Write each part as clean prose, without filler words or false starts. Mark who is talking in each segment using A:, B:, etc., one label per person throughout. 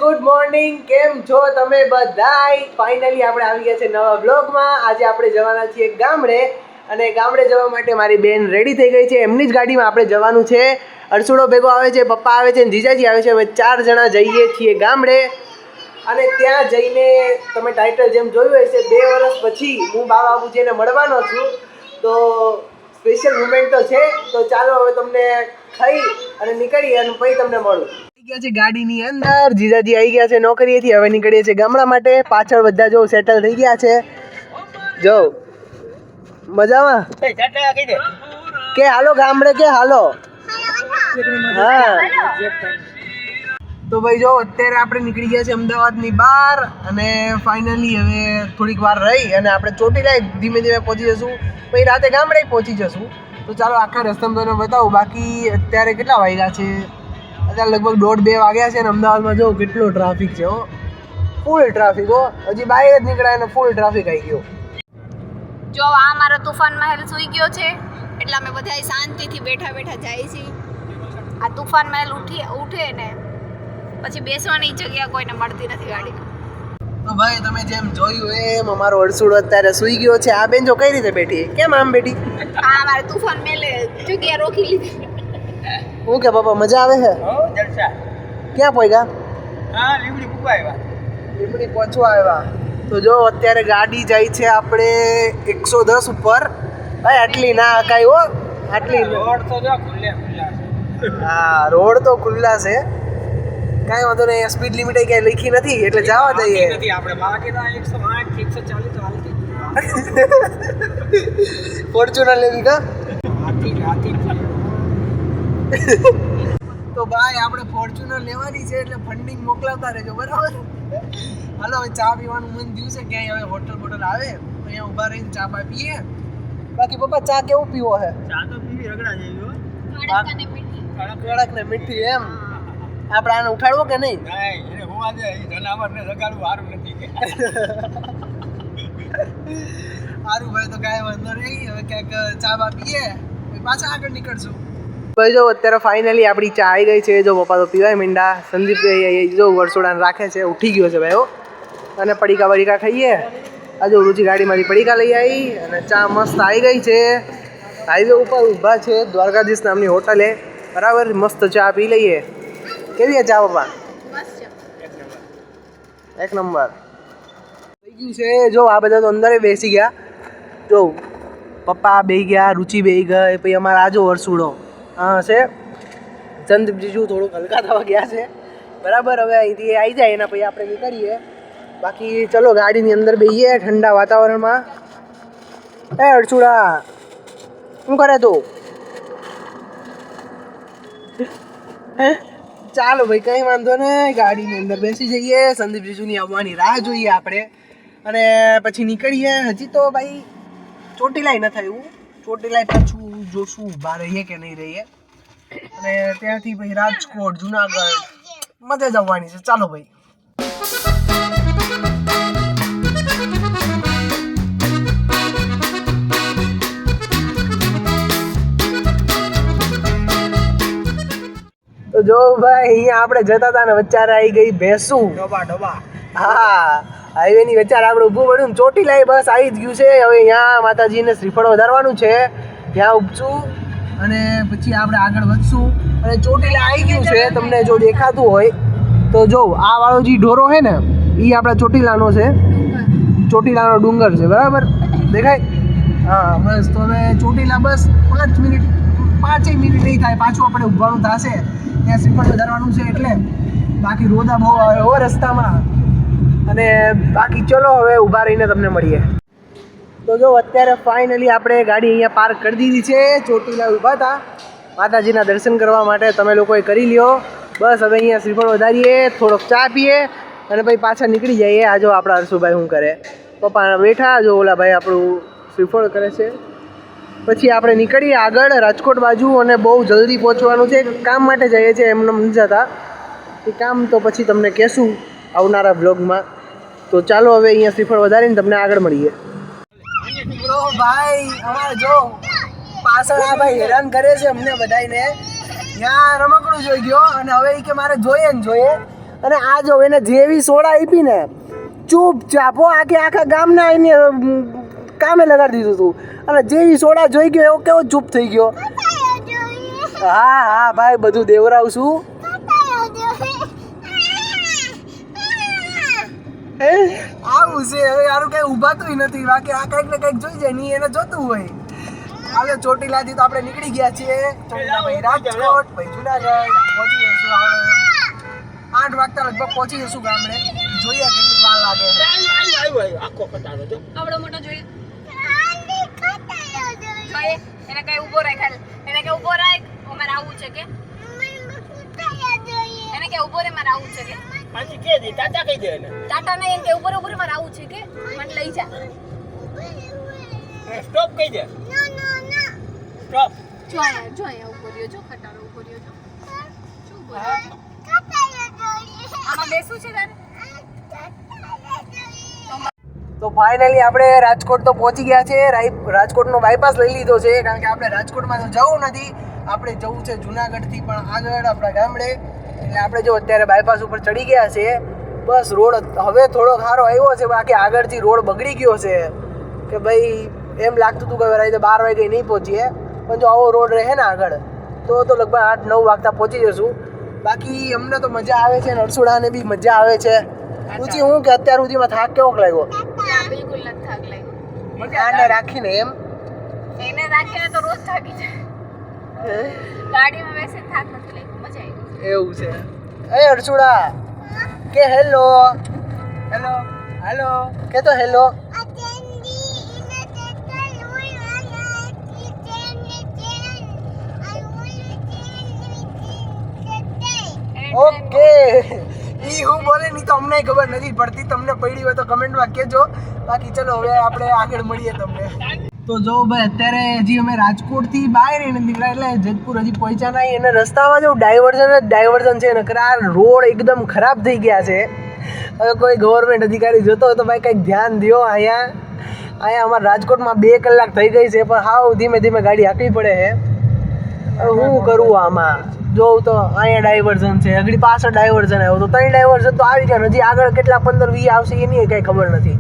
A: Good morning. કેમ છો તમે બધાય? ફાઇનલી આપણે આવી ગયા છે નવા બ્લોગમાં. આજે આપણે જવાના છીએ ગામડે, અને ગામડે જવા માટે મારી બેન રેડી થઈ ગઈ છે. એમની જ ગાડીમાં આપણે જવાનું છે. અરસુડો ભેગો આવે છે, પપ્પા આવે છે, જીજાજી આવે છે. અમે 4 જણા જઈએ છીએ ગામડે. અને ત્યાં જઈને તમે ટાઇટલ જેમ જોયું હશે, 2 વર્ષ પછી હું બા બાબુજીને મળવાનો છું. તો સ્પેશિયલ મુમેન્ટ તો છે. તો ચાલો હવે તમને ખાઈ અને નીકળીએ અને પછી તમને મળું. ગયા છે ગાડીની અંદર, જીજાજી આવી ગયા છે નોકરીએથી. હવે નીકળીએ છીએ ગામડા માટે. પાછળ બધા જો સેટલ થઈ ગયા છે. જો મજામાં કે હાલો ગામડે, કે હાલો. હા તો ભાઈ જો અત્યારે આપણે નીકળી ગયા છે અમદાવાદની બહાર, અને ફાઇનલી હવે થોડીક વાર રહી અને આપણે ચોટીલા ધીમે ધીમે પહોંચી જશું. પછી રાતે ગામડે પહોંચી જશું. તો ચાલો આખા રસ્તામાં તમને બતાવું. બાકી અત્યારે કેટલા વાગ્યા છે? અત્યારે લગભગ 1:30-2 વાગ્યા છે. અને અમદાવાદમાં જો કેટલો ટ્રાફિક છે. ફૂલ ટ્રાફિક હો. હજી બહાર જ નીકળાય ને ફૂલ ટ્રાફિક આવી ગયો.
B: જો આ મારો તુફાન મહેલ સૂઈ ગયો છે, એટલે અમે બધા શાંતિથી બેઠા બેઠા જાય છીએ. આ તુફાન મહેલ ઉઠે ને પછી બેસવાની જગ્યા કોઈને મળતી નથી ગાડીમાં.
A: તો ભાઈ તમે જેમ જોયું એમ અમારો અરસુડો અત્યારે સૂઈ ગયો છે. આ બેન જો કઈ રીતે બેઠી? કેમ આમ બેઠી?
B: આ મારે તુફાન મહેલે જગ્યા રોકી લીધી.
A: હું કે પપ્પા મજા આવે છે?
C: જલસા.
A: ક્યાં પહોંચ્યા?
C: હા, લીમડી પૂગવા આવ્યા.
A: લીમડી પહોંચવા આવ્યા. તો જો અત્યારે ગાડી જાય છે આપણે 110 ઉપર. ભાઈ આટલી ના હકાય હો, આટલી.
C: રોડ તો જો ખુલ્લા છે.
A: હા, રોડ તો ખુલ્લા છે. કાંઈ વાંધો નહીં. સ્પીડ લિમિટ ક્યાંય લખી નથી એટલે જવા દઈએ.
C: નથી આપણે બાકી તો 108 140 તો હાલતી.
A: ફોર્ચ્યુનર લેવી કા?
C: હાથી
A: તો ભાઈ આપણે ફોર્ચ્યુનર લેવાની છે, એટલે ફંડિંગ મોકલાવતા રહેજો, બરાબર? હાલો હવે ચા પીવાનું મન થયું છે. ક્યાંય હવે હોટલ બોટલ આવે તો અહીંયા ઊભા રહીને ચા પા પીએ. બાકી પપ્પા ચા કેવું પીવો છે?
C: ચા તો પીવી રગડા જેવી હો.
B: કડક અને મીઠી.
A: કડક ને મીઠી એમ. આપણે આને ઉઠાડવો કે નહીં?
C: નહીં, એને હોવા દે. એ જનાવરને જગાડવું સારું નથી કે.
A: સારું ભાઈ, તો કાંઈ વાંધો નહીં. હવે ક્યાંક ચા બા પીએ પછી પાછા આગળ નીકળશું. ભાઈ જો અત્યારે ફાઇનલી આપણી ચા આવી ગઈ છે. જો પપ્પા તો પીવાય મીંડા. સંદીપ જો વરસોડાને રાખે છે, ઉઠી ગયો છે ભાઈ. અને પડીકા બડીકા ખાઈએ. આ જો રુચિ ગાડીમાંથી પડીકા લઈ આવી, અને ચા મસ્ત આવી ગઈ છે. હાઈવે ઉપર ઊભા છે દ્વારકાધીશ નામની હોટલે, બરાબર? મસ્ત ચા પી લઈએ. કેવી ચા પપ્પા? એક નંબર થઈ ગયું છે. જો આ બધા તો અંદર બેસી ગયા. જો પપ્પા બેસી ગયા, રુચિ બેસી ગઈ, પછી અમારા આજો વરસુડો હા છે. ચંદ્રજીજુ થોડુંક હલકા થવા ગયા છે, બરાબર? હવે અહીંથી આવી જાય એના પછી આપણે નીકળીએ. બાકી ચલો ગાડીની અંદર બેસીએ ઠંડા વાતાવરણમાં. એ અરસુડા શું કરે તું? હે ચાલો ભાઈ, કંઈ વાંધો નહીં. ગાડીની અંદર બેસી જઈએ. સંદીપ જીજુની આવવાની રાહ જોઈએ આપણે, અને પછી નીકળીએ. હજી તો ભાઈ ચોટીલાય ન થયું. ચોટીલાય પાછું જોશું ઊભા રહીએ કે નહીં રહીએ. અને ત્યાંથી પછી રાજકોટ, જુનાગઢ મજા જ આવવાની છે. ચાલો ભાઈ. તો જો ભાઈ અહીંયા આપણે જતા હતા ને વચ્ચારે આવી ગઈ ભેંસું.
C: ડોબા
A: હા, હાઈવેની વચ્ચારે આપણે ઊભું પડ્યું. ચોટીલાય બસ આવી જ ગયું છે. હવે અહીંયા માતાજીને શ્રીફળ વધારવાનું છે, ત્યાં ઉપચું અને પછી આપણે આગળ વધશું. અને ચોટીલા આવી ગયું છે. તમને જો દેખાતું હોય તો જો આ વાળો જે ઢોરો છે ને, એ આપણા ચોટીલાનો છે. ચોટીલાનો ડુંગર છે, બરાબર? દેખાય? હા બસ. તો હવે ચોટીલા બસ 5 મિનિટ નહીં થાય, પાછું આપણે ઊભવાનું થશે. ત્યાં શ્રીફળ વધારવાનું છે એટલે. બાકી રોદા બહુ આવે હો રસ્તામાં. અને બાકી ચલો હવે ઊભા રહીને તમને મળીએ. તો જો અત્યારે ફાઇનલી આપણે ગાડી અહીંયા પાર્ક કરી દીધી છે. ચોટીલા ઊભા હતા માતાજીના દર્શન કરવા માટે. તમે લોકોએ કરી લ્યો. બસ હવે અહીંયા શ્રીફળ વધારીએ, થોડોક ચા પીએ અને પછી પાછા નીકળી જઈએ. આ જો આપણા હર્ષુભાઈ શું કરે, પપ્પા બેઠા. જો ઓલા ભાઈ આપણું શ્રીફળ કરે છે. પછી આપણે નીકળીએ આગળ રાજકોટ બાજુ, અને બહુ જલ્દી પહોંચવાનું છે. કામ માટે જઈએ છીએ, એમને નથી જતા. એ કામ તો પછી તમને કહેશું આવનારા બ્લોગમાં. તો ચાલો હવે અહીંયા શ્રીફળ વધારીને તમને આગળ મળીએ. બ્રો ભાઈ અમારે જો પાછળ આ ભાઈ હેરાન કરે છે અમને બધાને. ત્યાં રમકડું જોઈ ગયો અને હવે એ કે મારે જોઈએ ને જોઈએ. અને આ જો એને જેવી સોડા આપી ને ચૂપચાપ આખા ગામના એને કામે લગાડી દીધું હતું અને જેવી સોડા જોઈ ગયો એવો કેવો ચૂપ થઈ ગયો. હા હા ભાઈ બધું દેવરાવશું. આવું છે હવે યારું કઈ ઉભાતું નથી બાકી આ કંઈક ને કંઈક જોઈ જાય નહીં એને જોતું હોય. હવે ચોટીલાથી તો આપણે નીકળી ગયા છીએ ચોટીલા ભાઈ રાજકોટ ભાઈ જુનાગઢ પહોંચી જઈશું હવે 8 વાગતા લગભગ પહોંચી જઈશું ગામડે. જોઈએ કેટલી વાર લાગે.
C: આખો કટારો જો
B: આવડો મોટો જોઈએ એને કઈ ઊભો રાખ એને કઈ ઊભો રાખ મારે આવું છે કે એને કે ઊભો રે મારે આવું છે કે
C: પાછી કે દે ટાટા કહી દે એને
B: ટાટા નહીં એને કે ઊભો રે મારે આવું છે કે મને લઈ જા
C: સ્ટોપ કહી દે સ્ટોપ
B: જો અહીંયા ઊભો રહ્યો જો ખટારો ઊભો રહ્યો જો શું ઊભો રહ્યો આમાં બેસું છે તારે
A: તો ફાઇનલી આપણે રાજકોટ તો પહોંચી ગયા છે. રાજકોટનો બાયપાસ લઈ લીધો છે કારણ કે આપણે રાજકોટમાં તો જવું નથી, આપણે જવું છે જુનાગઢથી પણ આગળ આપણા ગામડે. એટલે આપણે જો અત્યારે બાયપાસ ઉપર ચડી ગયા છે. બસ રોડ હવે થોડો સારો આવ્યો છે બાકી આગળથી રોડ બગડી ગયો છે કે ભાઈ એમ લાગતું હતું કે રાતે 12 વાગે નહીં પહોંચીએ પણ જો આવો રોડ રહે ને આગળ તો લગભગ 8-9 વાગતા પહોંચી જશું. બાકી અમને તો મજા આવે છે અને અરસુડાને બી મજા આવે છે. ઊંચી હું કે અત્યાર સુધીમાં થાક કેવો લાગ્યો?
B: બિલકુલ નથી થાક લાગ્યો
A: આને રાખીને એમ
B: એને રાખીને તો રોજ થાકી જાય ગાડીમાં બેસે થાક નથી લાગ્યો મજા આવી
A: એવું છે. એ અરસુડા કે હેલો હેલો હેલો કે તો હેલો. ઓકે ઈ હું બોલે નહીં તો અમને ખબર નથી પડતી. તમને પડી હોય તો કમેન્ટમાં કહેજો. બાકી ચલો હવે આપણે આગળ મળીએ તમને. તો જો ભાઈ અત્યારે હજી અમે રાજકોટથી બહાર નીકળ્યા એટલે જેતપુર હજી પહોંચ્યા નહીં અને રસ્તામાં જો ડાયવર્ઝન છે નકર આ રોડ એકદમ ખરાબ થઈ ગયા છે. હવે કોઈ ગવર્મેન્ટ અધિકારી જોતો હોય તો ભાઈ કંઈક ધ્યાન દ્યો. અહીંયા અમારા રાજકોટમાં 2 કલાક થઈ ગઈ છે પણ હાવ ધીમે ધીમે ગાડી હાંકવી પડે છે. હવે હું કરું આમાં જોઉં તો અહીંયા ડાયવર્ઝન છે આગળ પાછળ ડાયવર્ઝન આવ્યો તો 3 ડાયવર્ઝન તો આવી ગયા હજી આગળ કેટલા 15-20 આવશે એની કાંઈ ખબર નથી.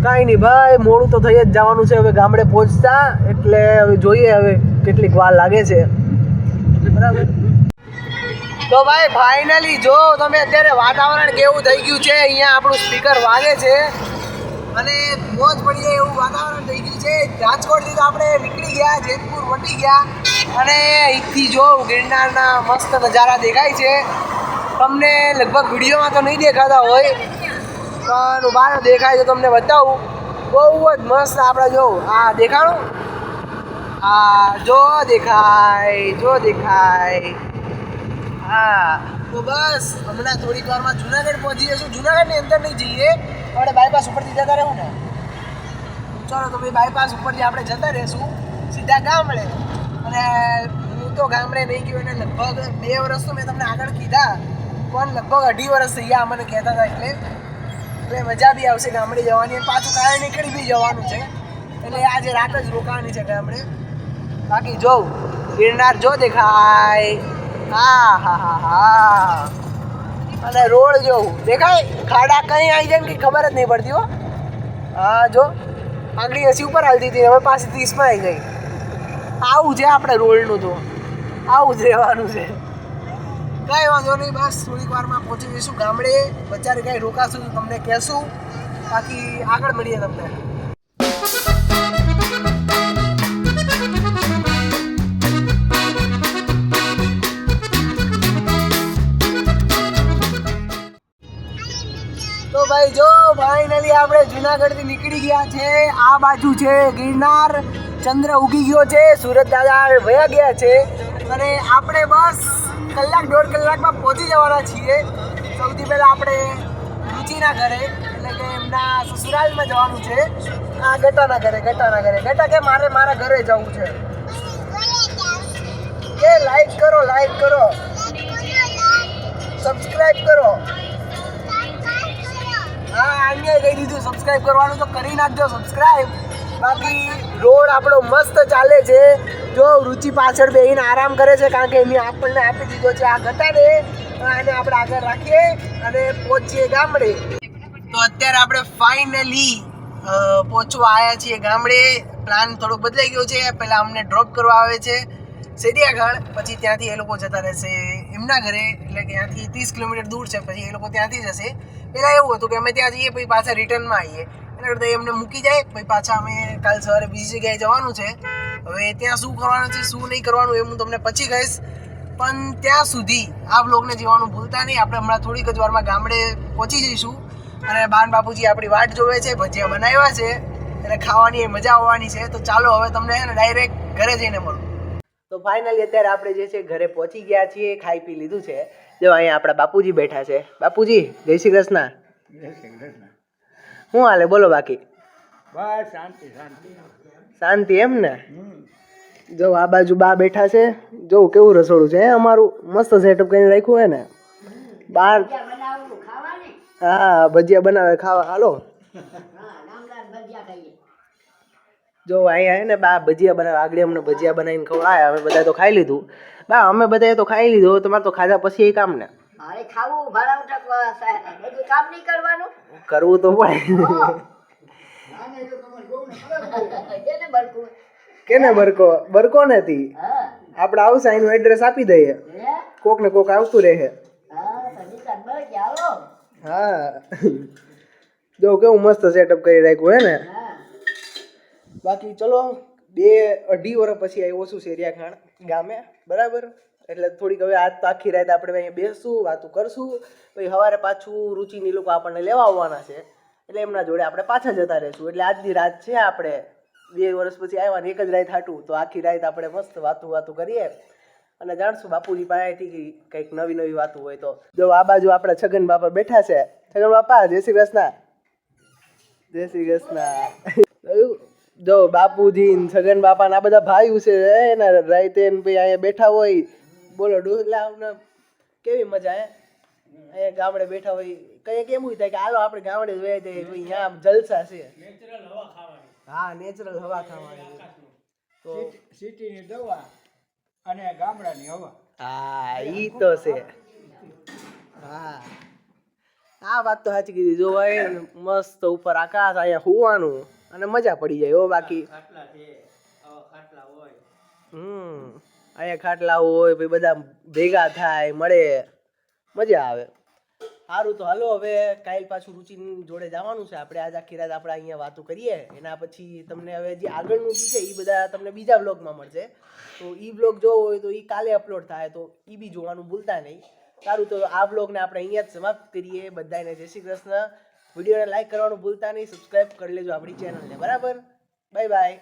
A: કાંઈ નહીં ભાઈ મોડું તો થઈ જ જવાનું છે હવે ગામડે પહોંચતા એટલે હવે જોઈએ હવે કેટલીક વાર લાગે છે બરાબર. તો ભાઈ ફાઇનલી જો તમે અત્યારે વાતાવરણ કેવું થઈ ગયું છે. અહીંયા આપણું સ્પીકર વાગે છે અને મોજ પડી જાય એવું વાતાવરણ થઈ ગયું છે. રાજકોટથી તો આપણે નીકળી ગયા જેતપુર વટી ગયા અને અહીંથી જો ગિરનારના મસ્ત નજારા દેખાય છે. તમને લગભગ વિડીયોમાં તો નહીં દેખાતા હોય પણ બહાર દેખાય તો તમને બતાવું. બહુ જ મસ્ત આપણે જો આ દેખાણું આ જો દેખાય હા. તો બસ હમણાં થોડીક વારમાં જુનાગઢ પહોંચી જઈશું. જુનાગઢની અંદર નહીં જઈએ આપણે બાયપાસ ઉપરથી જતા રહેવું ને. ચાલો તો ભાઈ બાયપાસ ઉપરથી આપણે જતા રહીશું સીધા ગામડે. અને હું તો ગામડે નહીં ગયો એને લગભગ 2 વર્ષ તો મેં તમને આગળ કીધા પણ લગભગ 2.5 વર્ષ થઈ ગયા મને કહેતા હતા એટલે મજા બી આવશે ગામડે જવાની અને પાછું કાલે નીકળી બી જવાનું છે એટલે આજે રાત જ રોકાવાની છે ગામડે. બાકી જો ગિરનાર જો દેખાય હા અને રોડ જોવું દેખાય. ખાડા કઈ આવી જાય ને કંઈ ખબર જ નહીં પડતી હો. હા જો આગળ 80 ઉપર હાલતી હતી હવે પાછી 30માં આવી ગઈ. આવું છે આપણે રોડનું તો આવું જ રહેવાનું છે. કાંઈ વાંધો નહીં બસ થોડીક વારમાં પહોંચી જઈશું ગામડે. બચારે કાંઈ રોકાશું તો તમને કહેશું. બાકી આગળ મળીએ તમને. તો ભાઈ જો ફાઇનલી આપણે જુનાગઢથી નીકળી ગયા છે. આ બાજુ છે ગિરનાર. ચંદ્ર ઉગી ગયો છે. સુરત દાદા વયા ગયા છે અને આપણે બસ 1-1.5 કલાકમાં પહોંચી જવાના છીએ. સૌથી પહેલાં આપણે રુચિના ઘરે એટલે કે એમના સસુરાલમાં જવાનું છે. આ ગટાના ઘરે ગટા કે મારા ઘરે જવું છે કે લાઈક કરો સબસ્ક્રાઈબ કરો. હા અન્ય કહી દીધું સબસ્ક્રાઈબ કરવાનું તો કરી નાખજો સબસ્ક્રાઈબ. બાકી રોડ આપણો મસ્ત ચાલે છે. જો રુચિ પાછળ બેહીને આરામ કરે છે કારણ કે એની આપણને આપી દીધો છે આ ગટાને આને આપણે આગળ રાખીએ અને પહોંચીએ ગામડે. તો અત્યારે આપણે ફાઇનલી પહોંચવા આવ્યા છીએ ગામડે. પ્લાન થોડોક બદલાઈ ગયો છે. પહેલાં અમને ડ્રોપ કરવા આવે છે સેડિયાગઢ, પછી ત્યાંથી એ લોકો જતા રહેશે એમના ઘરે, એટલે કે ત્યાંથી 30 કિલોમીટર દૂર છે. પછી એ લોકો ત્યાંથી જશે. પહેલાં એવું હતું કે અમે ત્યાં જઈએ પછી પાછા રિટર્નમાં આવીએ, એના કરતાં એમને મૂકી જાય પછી પાછા અમે કાલ સવારે બીજી જગ્યાએ જવાનું છે. હવે ત્યાં શું કરવાનું છે શું નહીં કરવાનું એ હું તમને પછી કહીશ, પણ ત્યાં સુધી આ બ્લોગને જોવાનું ભૂલતા નહીં. આપણે હમણાં થોડીક જ વારમાં ગામડે પહોંચી જઈશું અને બાન બાપુજી આપણી વાટ જોવે છે, ભજીયા બનાવ્યા છે એટલે ખાવાની મજા આવવાની છે. તો ચાલો હવે તમને ડાયરેક્ટ ઘરે જઈને મળું. તો ફાઇનલી અત્યારે આપણે જે છે ઘરે પહોંચી ગયા છીએ, ખાઈ પી લીધું છે. જો અહીંયા આપણા બાપુજી બેઠા છે. બાપુજી જય શ્રી કૃષ્ણ. શું હાલે બોલો? બાકી
C: બસ શાંતિ શાંતિ.
A: શાંતિ એમ ને? જો આ બાજુ બા બેઠા છે. જો કેવું રસોડું છે અમારું, મસ્ત સેટઅપ કરીને રાખ્યું હે ને. બાર હા ભજીયા બનાવે ખાવા. હાલો જો અહીંયા હે ને બા ભજીયા બનાવે. આગળ અમને ભજીયા બનાવીને ખવડાયા. અમે બધા તો ખાઈ લીધું. બા અમે બધાએ તો ખાઈ લીધું. તમારે તો ખાધા પછી એ કામ ને કરવું તો પડે. કેને બરકો? બરકો નથી. આપણે આવશે એનું એડ્રેસ આપી દઈએ, કોક ને કોક આવતું રહે. હા જો કેવું મસ્ત સેટઅપ કરી રાખ્યું હે ને. બાકી ચલો 2-2.5 વર્ષ પછી આવ્યો છું સેરિયાખાણ ગામે, બરાબર. એટલે થોડીક હવે આજ તો આખી રાત આપણે અહીંયા બેસશું, વાતું કરશું. પછી સવારે પાછું રુચિની લોકો આપણને લેવા આવવાના છે, એટલે એમના જોડે આપણે પાછા જતા રહીશું. એટલે આજની રાત છે આપણે 2 વર્ષ પછી આવ્યા ને એક જ રાત હાટું, તો આખી રાત આપણે મસ્ત વાતું કરીએ અને જાણશું બાપુજી પાસેથી કંઈક નવી નવી વાતું હોય તો. જો આ બાજુ આપણા છગન બાપા બેઠા છે. છગન બાપા જય શ્રી કૃષ્ણ. જય શ્રી કૃષ્ણ. જો બાપુજી છગન બાપા ના બધા ભાઈઓ છે એના રાતે ભાઈ અહીંયા બેઠા હોય. બોલો ડોલા કેવી મજા હે અહીંયા ગામડે બેઠા હોય. કંઈક એવું થાય કે હાલો આપણે ગામડે જોયા જઈએ, અહીંયા જલસા છે. હા નેચરલ હવા ખાવાની. તો
C: સિટીની દવા અને ગામડાની હવા.
A: હા ઈ તો છે. હા આ વાત તો સાચી કીધી. જો ભાઈ મસ્ત ઉપર આકાશ, અહીંયા હોવાનું અને મજા પડી જાય. હો બાકી અહીંયા ખાટલા હોય પછી બધા ભેગા થાય મળે, મજા આવે. સારું તો હાલો હવે કાલ પાછું રુચિની જોડે જવાનું છે આપણે. આજ આખી રાત આપણે અહીંયા વાતો કરીએ. એના પછી તમને હવે જે આગળનું જે છે એ બધા તમને બીજા બ્લોગમાં મળશે. તો એ બ્લોગ જોવો હોય તો એ કાલે અપલોડ થાય, તો એ બી જોવાનું ભૂલતા નહીં. સારું તો આ બ્લોગને આપણે અહીંયા જ સમાપ્ત કરીએ. બધાને જય શ્રી કૃષ્ણ. વિડીયોને લાઈક કરવાનું ભૂલતા નહીં, સબસ્ક્રાઈબ કરી લેજો આપણી ચેનલને, બરાબર. Bye bye.